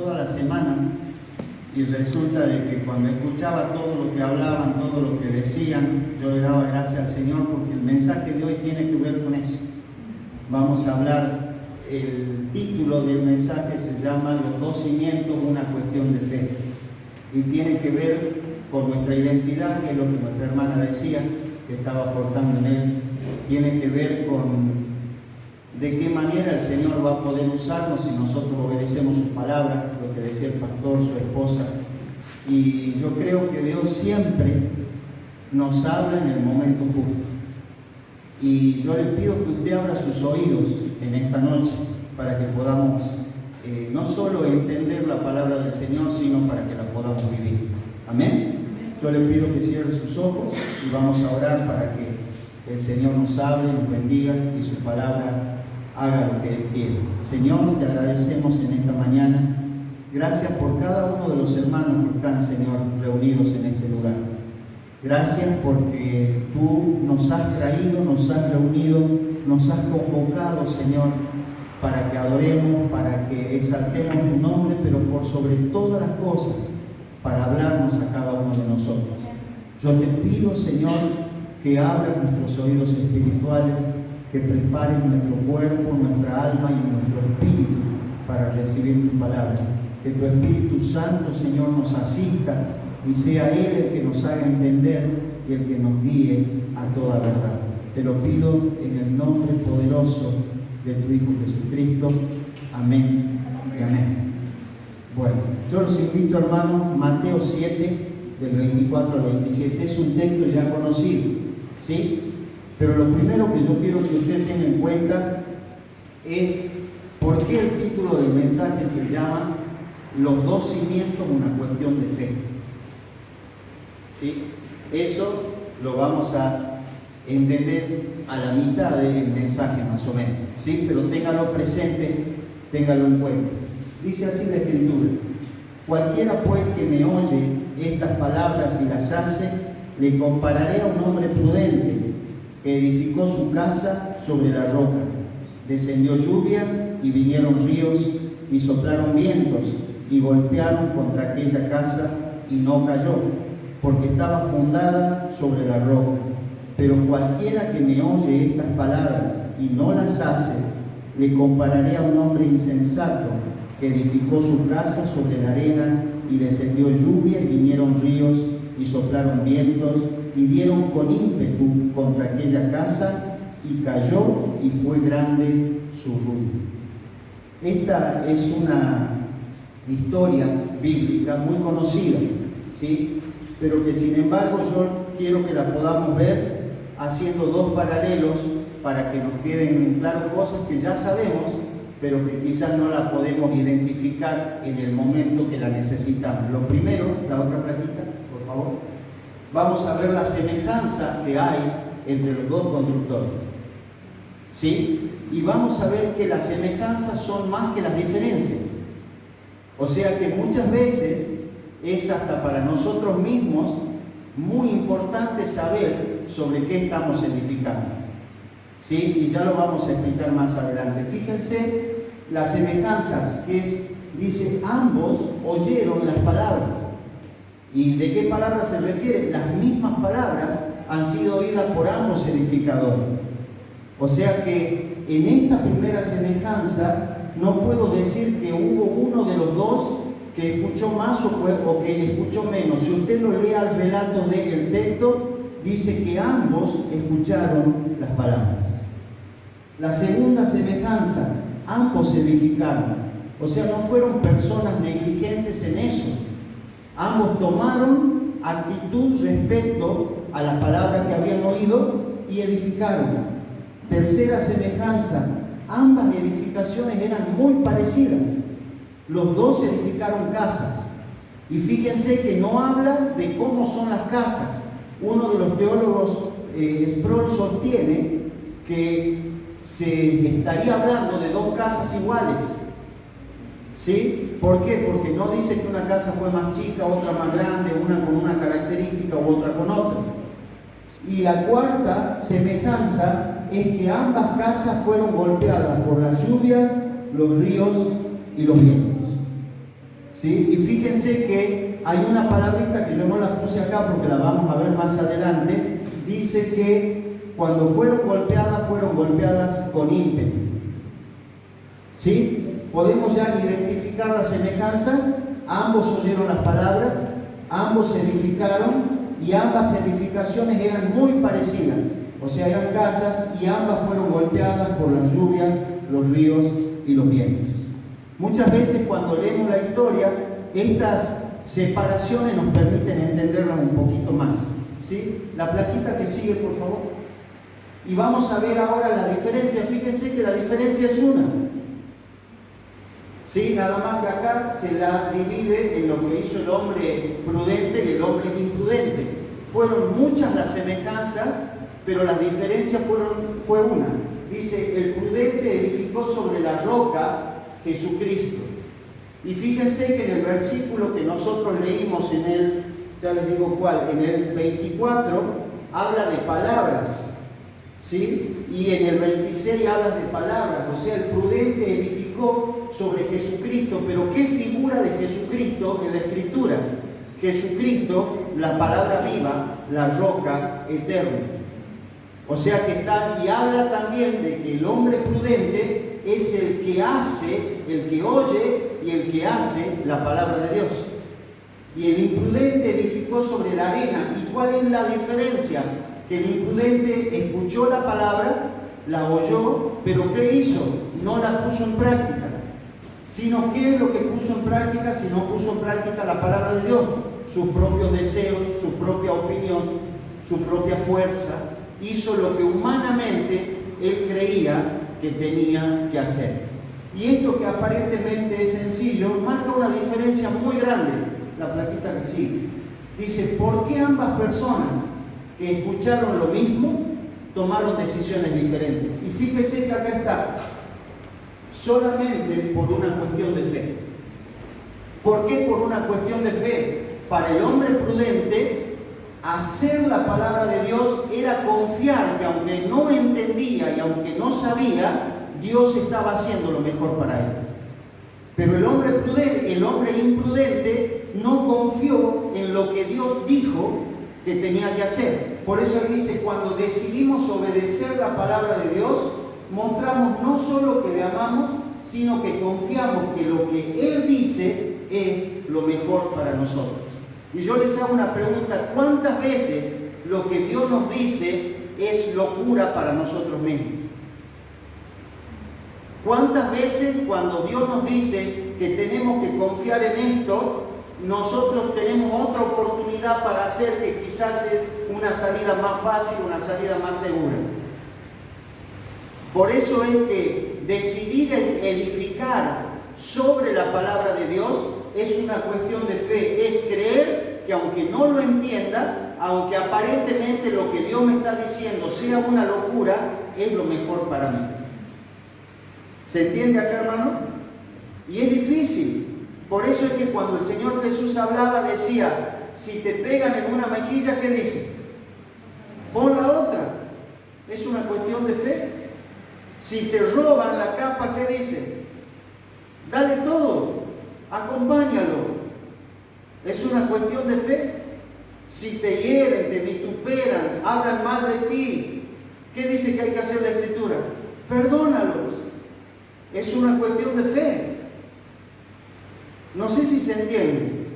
toda la semana, y resulta de que cuando escuchaba todo lo que hablaban, todo lo que decían, yo le daba gracias al Señor porque el mensaje de hoy tiene que ver con eso. Vamos a hablar, el título del mensaje se llama Los dos cimientos, una cuestión de fe, y tiene que ver con nuestra identidad, que es lo que nuestra hermana decía, que estaba forjando en él. Tiene que ver con de qué manera el Señor va a poder usarnos si nosotros obedecemos su palabra, lo que decía el pastor, su esposa. Y yo creo que Dios siempre nos habla en el momento justo. Y yo le pido que usted abra sus oídos en esta noche para que podamos no solo entender la palabra del Señor, sino para que la podamos vivir. Amén. Yo le pido que cierre sus ojos y vamos a orar para que el Señor nos hable, nos bendiga y su palabra haga lo que Él quiere. Señor, te agradecemos en esta mañana. Gracias por cada uno de los hermanos que están, Señor, reunidos en este lugar. Gracias porque tú nos has traído, nos has reunido, nos has convocado, Señor, para que adoremos, para que exaltemos tu nombre, pero por sobre todas las cosas, para hablarnos a cada uno de nosotros. Yo te pido, Señor, que abras nuestros oídos espirituales, que prepares nuestro cuerpo, nuestra alma y nuestro espíritu para recibir tu palabra. Que tu Espíritu Santo, Señor, nos asista y sea Él el que nos haga entender y el que nos guíe a toda verdad. Te lo pido en el nombre poderoso de tu Hijo Jesucristo. Amén y amén. Bueno, yo los invito, hermanos, Mateo 7, del 24 al 27. Es un texto ya conocido, ¿sí? Pero lo primero que yo quiero que usted tenga en cuenta es por qué el título del mensaje se llama Los dos cimientos, una cuestión de fe. ¿Sí? Eso lo vamos a entender a la mitad del mensaje más o menos, ¿sí? Pero téngalo presente, téngalo en cuenta. Dice así la Escritura: cualquiera pues que me oye estas palabras y las hace, le compararé a un hombre prudente que edificó su casa sobre la roca. Descendió lluvia y vinieron ríos y soplaron vientos y golpearon contra aquella casa y no cayó, porque estaba fundada sobre la roca. Pero cualquiera que me oye estas palabras y no las hace, le compararé a un hombre insensato que edificó su casa sobre la arena, y descendió lluvia y vinieron ríos y soplaron vientos y dieron con ímpetu contra aquella casa y cayó y fue grande su ruina. Esta es una historia bíblica muy conocida, ¿sí? Pero que sin embargo yo quiero que la podamos ver haciendo dos paralelos para que nos queden en claro cosas que ya sabemos, pero que quizás no la podemos identificar en el momento que la necesitamos. Lo primero, la otra plaquita, por favor. Vamos a ver la semejanza que hay entre los dos constructores, ¿sí? Y vamos a ver que las semejanzas son más que las diferencias. O sea que muchas veces es hasta para nosotros mismos muy importante saber sobre qué estamos edificando, ¿sí? Y ya lo vamos a explicar más adelante. Fíjense las semejanzas, que es, dice, ambos oyeron las palabras. ¿Y de qué palabras se refiere? Las mismas palabras han sido oídas por ambos edificadores. O sea que en esta primera semejanza no puedo decir que hubo uno de los dos que escuchó más o que escuchó menos. Si usted lo lee al relato del texto, dice que ambos escucharon las palabras. La segunda semejanza, ambos edificaron. O sea, no fueron personas negligentes en eso. Ambos tomaron actitud respecto a la palabra que habían oído y edificaron. Tercera semejanza, ambas edificaciones eran muy parecidas. Los dos edificaron casas. Y fíjense que no habla de cómo son las casas. Uno de los teólogos, Sproul, sostiene que se estaría hablando de dos casas iguales. ¿Sí? ¿Por qué? Porque no dice que una casa fue más chica, otra más grande, una con una característica u otra con otra. Y la cuarta semejanza es que ambas casas fueron golpeadas por las lluvias, los ríos y los vientos. ¿sí? Y fíjense que hay una palabrita que yo no la puse acá porque la vamos a ver más adelante. Dice que cuando fueron golpeadas con ímpetu. ¿Sí? Podemos ya identificar las semejanzas. Ambos oyeron las palabras, ambos se edificaron y ambas edificaciones eran muy parecidas. O sea, eran casas y ambas fueron golpeadas por las lluvias, los ríos y los vientos. Muchas veces cuando leemos la historia, estas separaciones nos permiten entenderlas un poquito más. ¿Sí? La plaquita que sigue, por favor. Y vamos a ver ahora la diferencia. Fíjense que la diferencia es una. ¿Sí? Nada más que acá se la divide en lo que hizo el hombre prudente y el hombre imprudente. Fueron muchas las semejanzas, pero la diferencia fue una. Dice, el prudente edificó sobre la roca Jesucristo. Y fíjense que en el versículo que nosotros leímos en el, ya les digo cuál, en el 24 habla de palabras, ¿sí? Y en el 26 habla de palabras, o sea, el prudente edificó sobre Jesucristo. Pero ¿qué figura de Jesucristo en la Escritura? Jesucristo, la palabra viva, la roca eterna. O sea que está, y habla también de que el hombre prudente es el que hace, el que oye y el que hace la palabra de Dios. Y el imprudente edificó sobre la arena. ¿Y cuál es la diferencia? Que el imprudente escuchó la palabra, la oyó, pero ¿qué hizo? No la puso en práctica. Sino, ¿qué es lo que puso en práctica? Si no puso en práctica la palabra de Dios, sus propios deseos, su propia opinión, su propia fuerza. Hizo lo que humanamente él creía que tenía que hacer. Y esto, que aparentemente es sencillo, marca una diferencia muy grande. La plaquita que sigue. Dice, ¿por qué ambas personas que escucharon lo mismo tomaron decisiones diferentes? Y fíjese que acá está, solamente por una cuestión de fe. ¿Por qué por una cuestión de fe? Para el hombre prudente, hacer la palabra de Dios era confiar que aunque no entendía y aunque no sabía, Dios estaba haciendo lo mejor para él. Pero el hombre prudente, el hombre imprudente, no confió en lo que Dios dijo que tenía que hacer. Por eso él dice, cuando decidimos obedecer la palabra de Dios, mostramos no solo que le amamos, sino que confiamos que lo que Él dice es lo mejor para nosotros. Y yo les hago una pregunta, ¿cuántas veces lo que Dios nos dice es locura para nosotros mismos? ¿Cuántas veces cuando Dios nos dice que tenemos que confiar en esto, nosotros tenemos otra oportunidad para hacer que quizás es una salida más fácil, una salida más segura? Por eso es que decidir edificar sobre la palabra de Dios es una cuestión de fe, es creer que aunque no lo entienda, aunque aparentemente lo que Dios me está diciendo sea una locura, es lo mejor para mí. ¿Se entiende acá, hermano? Y es difícil. Por eso es que cuando el Señor Jesús hablaba, decía, si te pegan en una mejilla, ¿qué dice? Pon la otra. Es una cuestión de fe. Si te roban la capa, ¿qué dice? Dale todo, acompáñalo. Es una cuestión de fe. Si te hieren, te vituperan, hablan mal de ti, ¿qué dice que hay que hacer la Escritura? Perdónalos. Es una cuestión de fe. No sé si se entiende.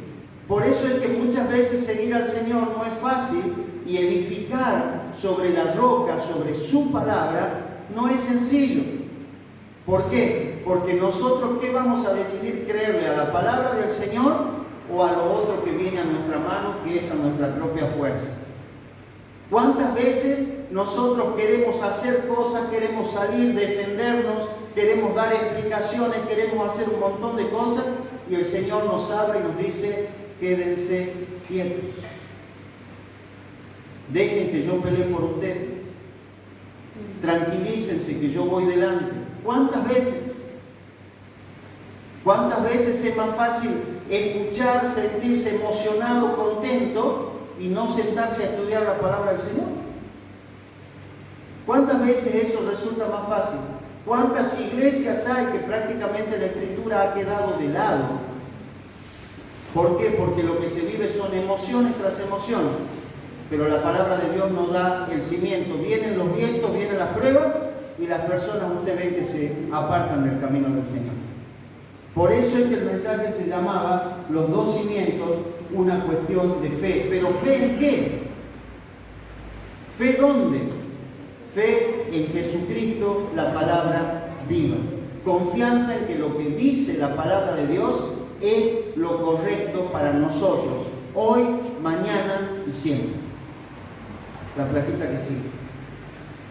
Por eso es que muchas veces seguir al Señor no es fácil, y edificar sobre la roca, sobre su palabra, no es sencillo. ¿Por qué? Porque nosotros, ¿qué vamos a decidir creerle? ¿A la palabra del Señor o a lo otro que viene a nuestra mano, que es a nuestra propia fuerza? ¿Cuántas veces nosotros queremos hacer cosas, queremos salir, defendernos, queremos dar explicaciones, queremos hacer un montón de cosas, y el Señor nos habla y nos dice, quédense quietos. Dejen que yo pelee por ustedes. Tranquilícense que yo voy delante. ¿Cuántas veces? ¿Cuántas veces es más fácil escuchar, sentirse emocionado, contento y no sentarse a estudiar la palabra del Señor? ¿Cuántas veces eso resulta más fácil? ¿Cuántas iglesias hay que prácticamente la Escritura ha quedado de lado? ¿Por qué? Porque lo que se vive son emociones tras emociones. Pero la palabra de Dios nos da el cimiento. Vienen los vientos, vienen las pruebas y las personas justamente se apartan del camino del Señor. Por eso es que el mensaje se llamaba los dos cimientos, una cuestión de fe. ¿Pero fe en qué? ¿Fe dónde? Fe en Jesucristo, la palabra viva. Confianza en que lo que dice la palabra de Dios es lo correcto para nosotros, hoy, mañana y siempre. La plaquita que sigue.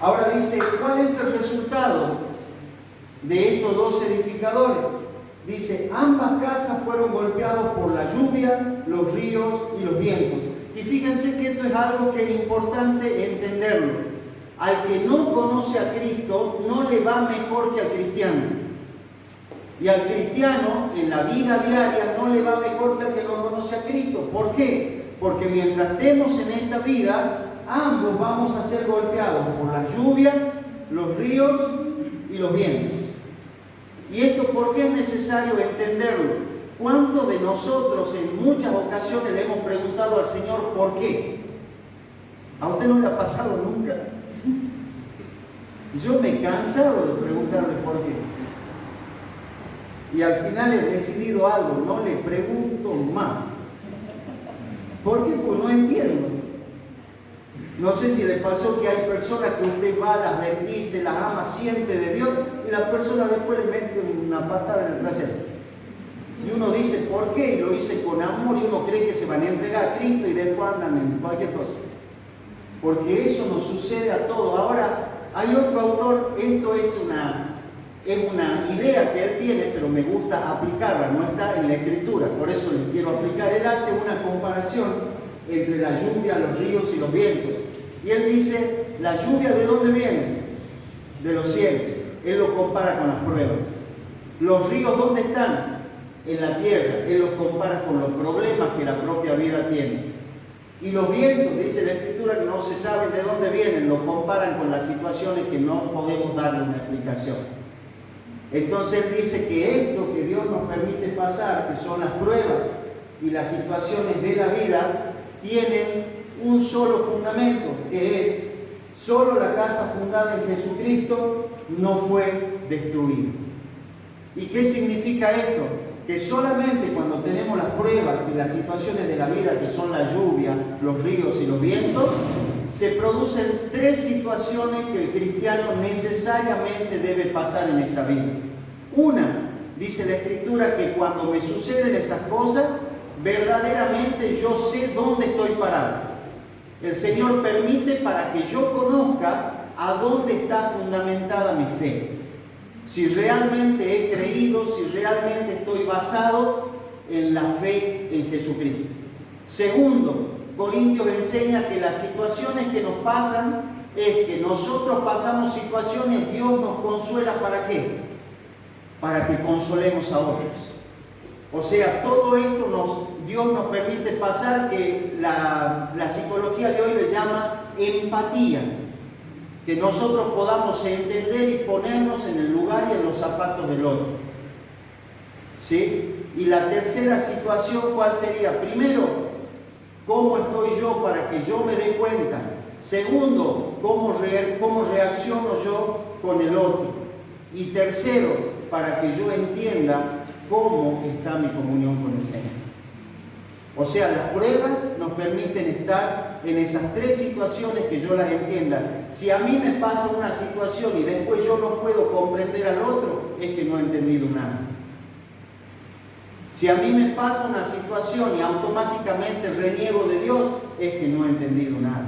Ahora dice, ¿cuál es el resultado de estos dos edificadores? Dice, ambas casas fueron golpeadas por la lluvia, los ríos y los vientos. Y fíjense que esto es algo que es importante entenderlo. Al que no conoce a Cristo, no le va mejor que al cristiano. Y al cristiano, en la vida diaria, no le va mejor que al que no conoce a Cristo. ¿Por qué? Porque mientras estemos en esta vida, ambos vamos a ser golpeados por la lluvia, los ríos y los vientos. ¿Y esto por qué es necesario entenderlo? ¿Cuántos de nosotros en muchas ocasiones le hemos preguntado al Señor por qué? ¿A usted no le ha pasado nunca? Yo me he cansado de preguntarle por qué. Y al final he decidido algo, no le pregunto más. ¿Por qué? Pues no entiendo. No sé si le pasó que hay personas que usted va, las bendice, las ama, siente de Dios, y la persona después le mete una patada en el trasero. Y uno dice, ¿por qué? Y lo hice con amor, y uno cree que se van a entregar a Cristo y después andan en cualquier cosa. Porque eso nos sucede a todos. Ahora, hay otro autor, esto es una idea que él tiene, pero me gusta aplicarla, no está en la Escritura, por eso le quiero aplicar. Él hace una comparación entre la lluvia, los ríos y los vientos. Y él dice, ¿la lluvia de dónde viene? De los cielos. Él lo compara con las pruebas. ¿Los ríos dónde están? En la tierra. Él los compara con los problemas que la propia vida tiene. Y los vientos, dice la Escritura, que no se sabe de dónde vienen, los comparan con las situaciones que no podemos darle una explicación. Entonces él dice que esto que Dios nos permite pasar, que son las pruebas y las situaciones de la vida, tienen un solo fundamento, que es, solo la casa fundada en Jesucristo no fue destruida. ¿Y qué significa esto? Que solamente cuando tenemos las pruebas y las situaciones de la vida, que son la lluvia, los ríos y los vientos, se producen tres situaciones que el cristiano necesariamente debe pasar en esta vida. Una, dice la Escritura, que cuando me suceden esas cosas, verdaderamente yo sé dónde estoy parado. El Señor permite para que yo conozca a dónde está fundamentada mi fe. Si realmente he creído, si realmente estoy basado en la fe en Jesucristo. Segundo, Corintios enseña que las situaciones que nos pasan es que nosotros pasamos situaciones, Dios nos consuela, ¿para qué? Para que consolemos a otros. O sea, todo esto Dios nos permite pasar, que la psicología de hoy le llama empatía. Que nosotros podamos entender y ponernos en el lugar y en los zapatos del otro. ¿Sí? Y la tercera situación, ¿cuál sería? Primero, ¿cómo estoy yo para que yo me dé cuenta? Segundo, ¿cómo reacciono yo con el otro? Y tercero, para que yo entienda cómo está mi comunión con el Señor. O sea, las pruebas nos permiten estar en esas tres situaciones, que yo las entienda. Si a mí me pasa una situación y después yo no puedo comprender al otro, es que no he entendido nada. Si a mí me pasa una situación y automáticamente reniego de Dios, es que no he entendido nada.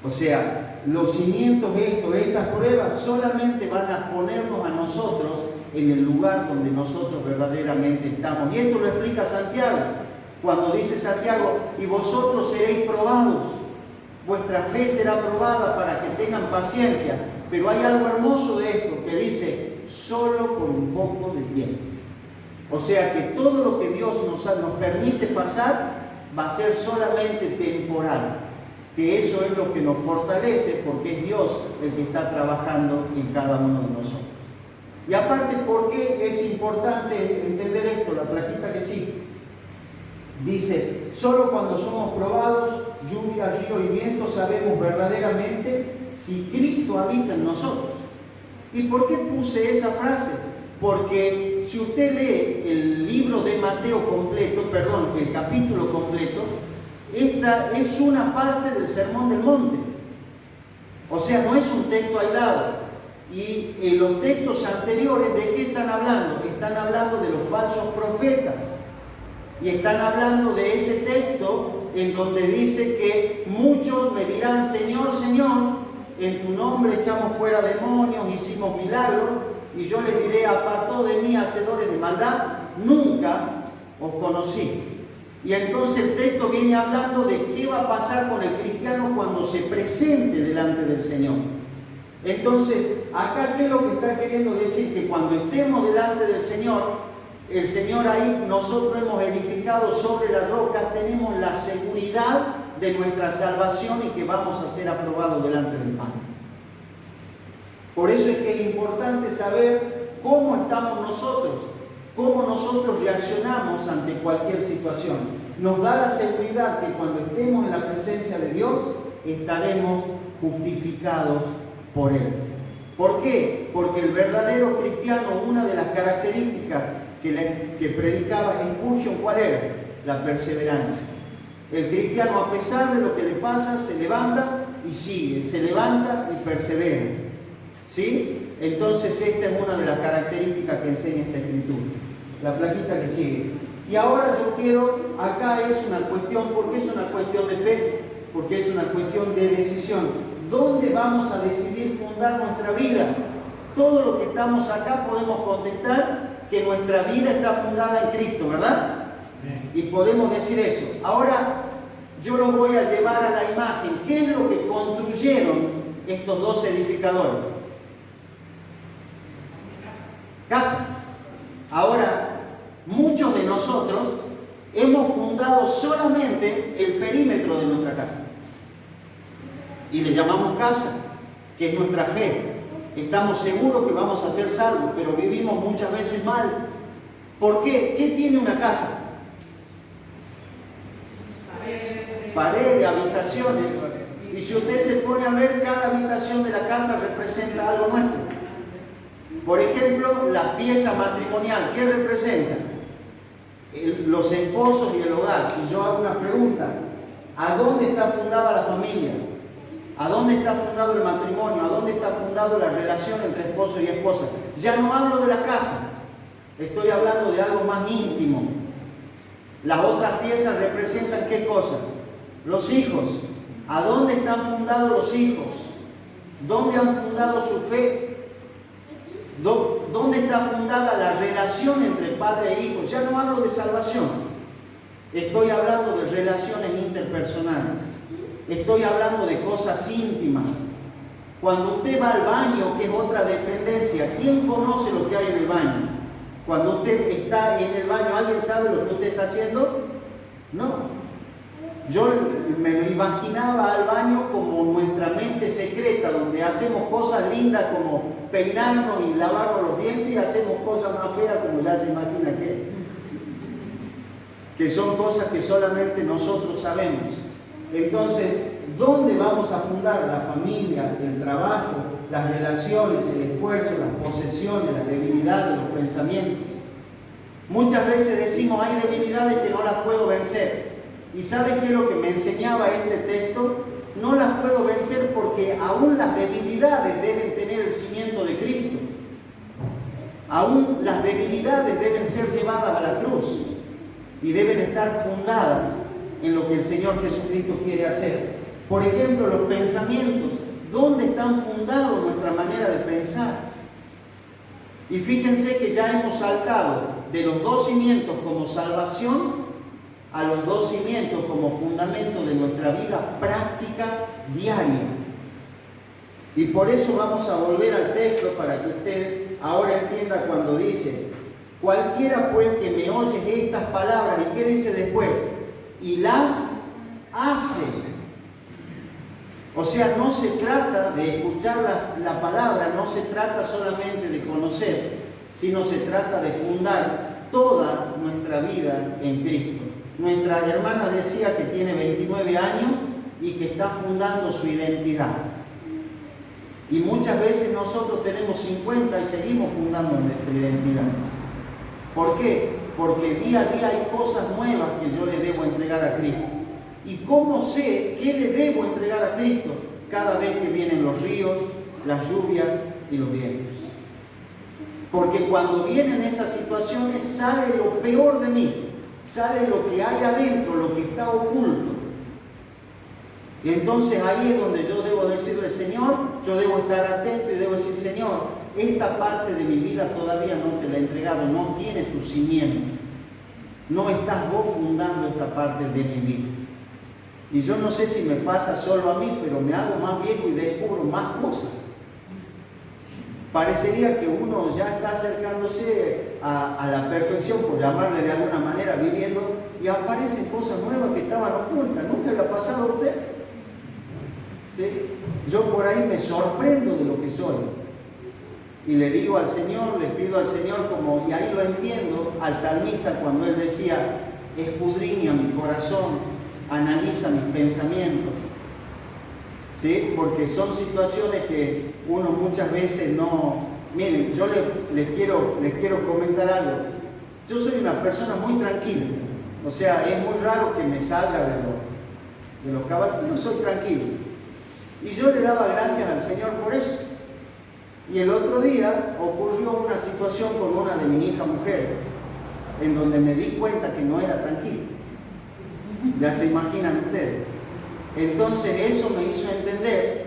O sea, los cimientos de estas pruebas solamente van a ponernos a nosotros en el lugar donde nosotros verdaderamente estamos. Y esto lo explica Santiago, cuando dice Santiago, y vosotros seréis probados, vuestra fe será probada para que tengan paciencia. Pero hay algo hermoso de esto, que dice, solo por un poco de tiempo. O sea que todo lo que Dios nos permite pasar va a ser solamente temporal. Que eso es lo que nos fortalece, porque es Dios el que está trabajando en cada uno de nosotros. Y aparte, ¿por qué es importante entender esto? La plaquita que sí. Dice, solo cuando somos probados, lluvia, río y viento, sabemos verdaderamente si Cristo habita en nosotros. ¿Y por qué puse esa frase? Porque si usted lee el libro de Mateo completo, perdón, el capítulo completo, esta es una parte del Sermón del Monte. O sea, no es un texto aislado. Y en los textos anteriores, ¿de qué están hablando? Están hablando de los falsos profetas. Y están hablando de ese texto en donde dice que muchos me dirán, Señor, Señor, en tu nombre echamos fuera demonios, hicimos milagros, y yo les diré, apartó de mí, hacedores de maldad, nunca os conocí. Y entonces el texto viene hablando de qué va a pasar con el cristiano cuando se presente delante del Señor. Entonces, acá ¿qué es lo que está queriendo decir? Que cuando estemos delante del Señor, el Señor ahí, nosotros hemos edificado sobre la roca, tenemos la seguridad de nuestra salvación y que vamos a ser aprobados delante del Padre. Por eso es que es importante saber cómo estamos nosotros, cómo nosotros reaccionamos ante cualquier situación. Nos da la seguridad que cuando estemos en la presencia de Dios, estaremos justificados por Él. ¿Por qué? Porque el verdadero cristiano, una de las características que predicaba Spurgeon, ¿cuál era? La perseverancia. El cristiano, a pesar de lo que le pasa, se levanta y sigue, se levanta y persevera. ¿Sí? Entonces esta es una de las características que enseña esta escritura. La plaquita que sigue. Y ahora yo quiero, acá es una cuestión, porque es una cuestión de fe, porque es una cuestión de decisión. ¿Dónde vamos a decidir fundar nuestra vida? Todo lo que estamos acá podemos contestar que nuestra vida está fundada en Cristo, ¿verdad? Y podemos decir eso. Ahora yo los voy a llevar a la imagen. ¿Qué es lo que construyeron estos dos edificadores? Casas. Ahora, muchos de nosotros hemos fundado solamente el perímetro de nuestra casa. Y le llamamos casa, que es nuestra fe. Estamos seguros que vamos a ser salvos, pero vivimos muchas veces mal. ¿Por qué? ¿Qué tiene una casa? Paredes, habitaciones. Y si usted se pone a ver, cada habitación de la casa representa algo nuestro. Por ejemplo, la pieza matrimonial, ¿qué representa? Los esposos y el hogar. Y yo hago una pregunta: ¿a dónde está fundada la familia? ¿A dónde está fundado el matrimonio? ¿A dónde está fundada la relación entre esposo y esposa? Ya no hablo de la casa, estoy hablando de algo más íntimo. Las otras piezas representan ¿qué cosa? Los hijos. ¿A dónde están fundados los hijos? ¿Dónde han fundado su fe? ¿Dónde está fundada la relación entre padre e hijo? Ya no hablo de salvación, estoy hablando de relaciones interpersonales. Estoy hablando de cosas íntimas. Cuando usted va al baño, que es otra dependencia, ¿quién conoce lo que hay en el baño? Cuando usted está en el baño, ¿alguien sabe lo que usted está haciendo? No. Yo me lo imaginaba al baño como nuestra mente secreta, donde hacemos cosas lindas como peinarnos y lavarnos los dientes, y hacemos cosas más feas como ya se imagina que son cosas que solamente nosotros sabemos. Entonces, ¿dónde vamos a fundar la familia, el trabajo, las relaciones, el esfuerzo, las posesiones, las debilidades, los pensamientos? Muchas veces decimos, hay debilidades que no las puedo vencer. ¿Y saben qué es lo que me enseñaba este texto? No las puedo vencer porque aún las debilidades deben tener el cimiento de Cristo. Aún las debilidades deben ser llevadas a la cruz y deben estar fundadas en lo que el Señor Jesucristo quiere hacer. Por ejemplo, los pensamientos. ¿Dónde están fundados nuestra manera de pensar? Y fíjense que ya hemos saltado de los dos cimientos como salvación a los dos cimientos como fundamento de nuestra vida práctica diaria. Y por eso vamos a volver al texto para que usted ahora entienda cuando dice: cualquiera pues que me oye estas palabras. ¿Y qué dice después? Y las hace. O sea, no se trata de escuchar la palabra, no se trata solamente de conocer, sino se trata de fundar toda nuestra vida en Cristo. Nuestra hermana decía que tiene 29 años y que está fundando su identidad. Y muchas veces nosotros tenemos 50 y seguimos fundando nuestra identidad. ¿Por qué? Porque día a día hay cosas nuevas que yo le debo entregar a Cristo. ¿Y cómo sé qué le debo entregar a Cristo? Cada vez que vienen los ríos, las lluvias y los vientos. Porque cuando vienen esas situaciones sale lo peor de mí, sale lo que hay adentro, lo que está oculto. Y entonces ahí es donde yo debo decirle, Señor, yo debo estar atento y debo decir, Señor, esta parte de mi vida todavía no te la he entregado, no tiene tu cimiento. No estás vos fundando esta parte de mi vida. Y yo no sé si me pasa solo a mí, pero me hago más viejo y descubro más cosas. Parecería que uno ya está acercándose a la perfección, por llamarle de alguna manera, viviendo, y aparecen cosas nuevas que estaban ocultas. ¿Nunca le ha pasado a usted? ¿Sí? Yo por ahí me sorprendo de lo que soy. Y le digo al Señor, le pido al Señor, como, y ahí lo entiendo, al salmista cuando él decía, escudriña mi corazón, analiza mis pensamientos. ¿Sí? Porque son situaciones que uno muchas veces no... Miren, yo les quiero comentar algo. Yo soy una persona muy tranquila. O sea, es muy raro que me salga de los caballos. Yo soy tranquilo. Y yo le daba gracias al Señor por eso. Y el otro día ocurrió una situación con una de mis hijas mujeres, en donde me di cuenta que no era tranquilo. Ya se imaginan ustedes. Entonces eso me hizo entender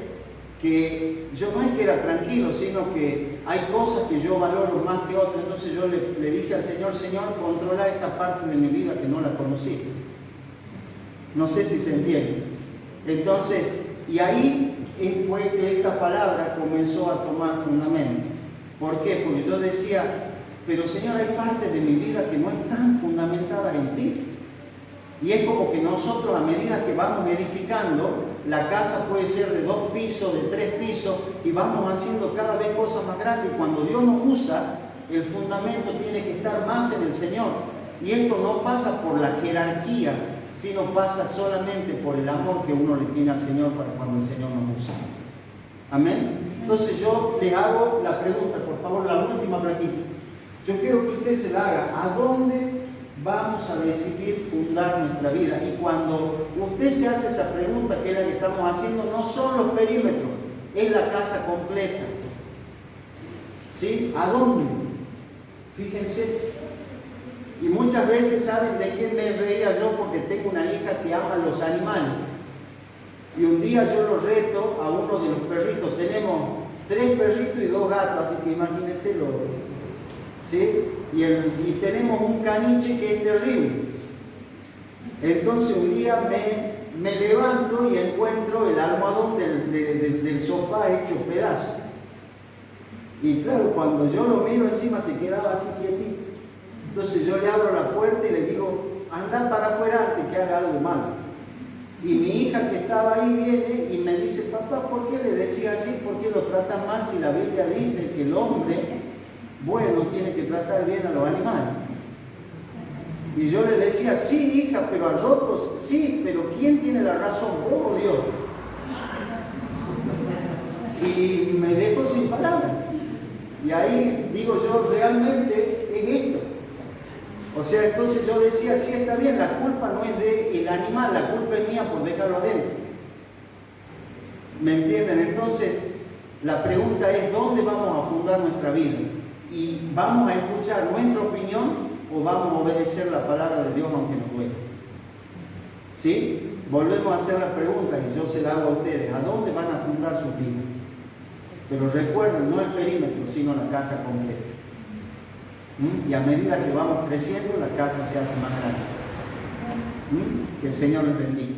que yo no es que era tranquilo, sino que hay cosas que yo valoro más que otras. Entonces yo le dije al Señor, Señor, controla esta parte de mi vida que no la conocí. No sé si se entiende. Entonces, y ahí fue que esta palabra comenzó a tomar fundamento. ¿Por qué? Porque yo decía, pero Señor, hay partes de mi vida que no están fundamentadas en ti. Y es como que nosotros, a medida que vamos edificando, la casa puede ser de 2 pisos, de 3 pisos, y vamos haciendo cada vez cosas más grandes. Cuando Dios nos usa, el fundamento tiene que estar más en el Señor. Y esto no pasa por la jerarquía, sino pasa solamente por el amor que uno le tiene al Señor para cuando el Señor nos usa. Amén. Entonces yo le hago la pregunta, por favor, la última platita. Yo quiero que usted se la haga. ¿A dónde vamos a decidir fundar nuestra vida? Y cuando usted se hace esa pregunta, que es la que estamos haciendo, no son los perímetros, es la casa completa. ¿Sí? ¿A dónde? Fíjense. Y muchas veces, ¿saben de qué me reía yo? Porque tengo una hija que ama los animales. Y un día yo lo reto a uno de los perritos. Tenemos 3 perritos y 2 gatos, así que imagínense lo... ¿Sí? Y tenemos un caniche que es terrible. Entonces un día me levanto y encuentro el almohadón del sofá hecho pedazos. Y claro, cuando yo lo miro encima se quedaba así quietito. Entonces yo le abro la puerta y le digo, anda para afuera antes que haga algo malo. Y mi hija que estaba ahí viene y me dice, papá, ¿por qué le decía así? ¿Por qué lo tratan mal si la Biblia dice que el hombre bueno tiene que tratar bien a los animales? Y yo le decía, sí, hija, pero a rotos, sí, pero ¿quién tiene la razón? ¿Vos o Dios? Y me dejo sin palabras. Y ahí digo yo, realmente es esto. O sea, entonces yo decía, sí, está bien, la culpa no es del animal, la culpa es mía por dejarlo adentro. ¿Me entienden? Entonces, la pregunta es, ¿dónde vamos a fundar nuestra vida? ¿Y vamos a escuchar nuestra opinión o vamos a obedecer la palabra de Dios aunque nos duele? ¿Sí? Volvemos a hacer la pregunta y yo se la hago a ustedes. ¿A dónde van a fundar sus vidas? Pero recuerden, no el perímetro, sino la casa completa. Y a medida que vamos creciendo, la casa se hace más grande. Que el Señor les bendiga.